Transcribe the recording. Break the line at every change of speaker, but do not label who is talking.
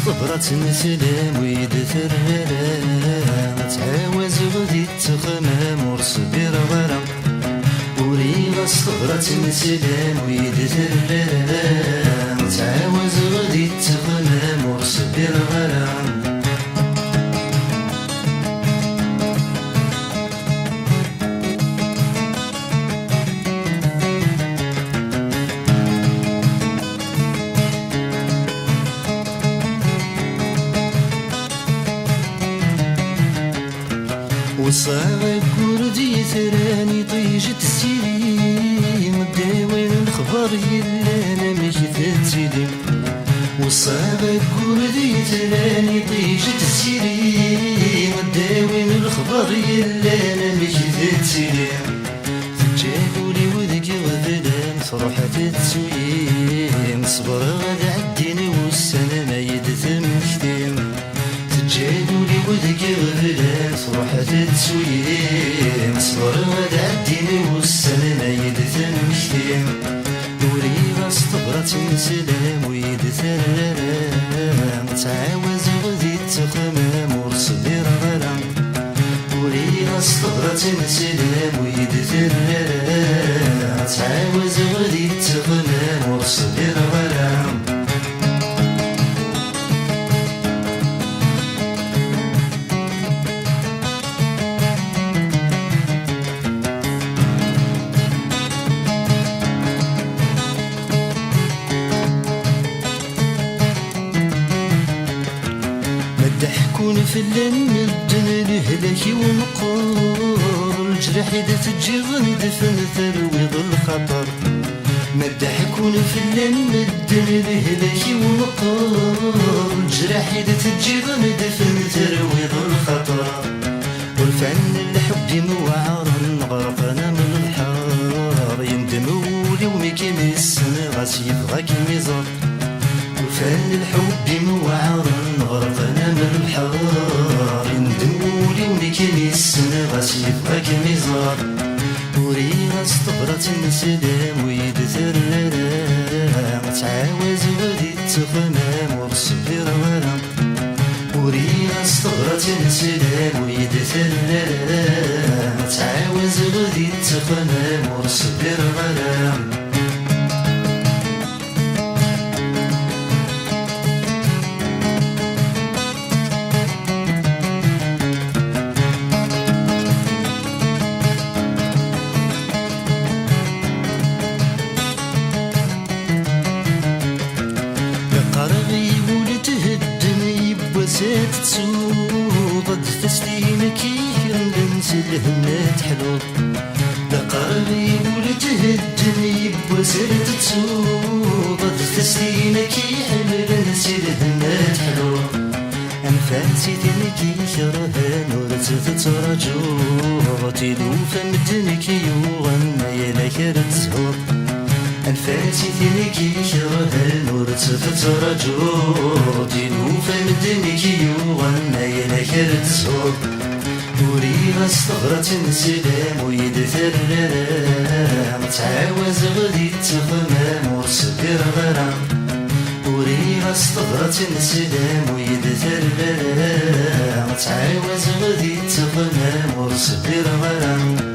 صبرت نسلم ويدثر تعاوز غدي تخمم ورصبر غرا وريغ صبرت نسلم ويدثر تعاوز غدي تخمم ورصبر غرا وصاغ كردي ثراني طيجت سيدي مداوين الخبر يلا انا مجد سيدي وصاغ كردي ثراني طيجت سيدي مداوين الخبر يلا انا مجد سيدي تجاهولي وذك غذلان صروحة تسويم صبر غدا عديني والسنة ما يدثم كتيم تجاهولي وذك غذلان صروحة تسويم صبر غدا عديني والسنة ما يدثم كتيم دوري غصطبرت نسلام ويدثر تعاوز غدي تخمم ورصبر غرام وريغ صبرت نسلم ويدثر تعاوز غدي تخمم ورصبر غرام ضحكون في اللن الدن الهلاكي ونقور الجرح إذا تجي غندفن ثرويض الخطر ما ضحكون في اللن الدن الهلاكي ونقور الجرح إذا تجي غندفن ثرويض الخطر والفن الحب موعر غرقنا من البحر يندم ولي وميكين السنة غاس يبغاك ميزار وفن الحب موعر غرقنا من البحر ندمولي وميكين السنة غاس يبغاك ميزار وريغ صبرت نسلام ويدثر تعاوز غدي تخمم ورصبر غرام وريغ صبرت نسلام ويدثر تعاوز غدي تخمم ورصبر غرام سات تسود ضد تسليمك يندنس الهمات حلو لقربي ولتهدني بوسات تسود ضد تسليمك يندنس الهمات حلو أنفاسي تنكي شرهان ورتث ترجو تلوف مدنك يوغن يلك رتزهور أنفاسي تنكي شرهان ورتث ترجو تلوف مدنك يوغن يلك رتزهور وريغ صبرت نسلام ويدثر تعاوز غدي تخمم ورصبر غرام وريغ صبرت نسلام ويدثر تعاوز غدي تخمم ورصبر غرام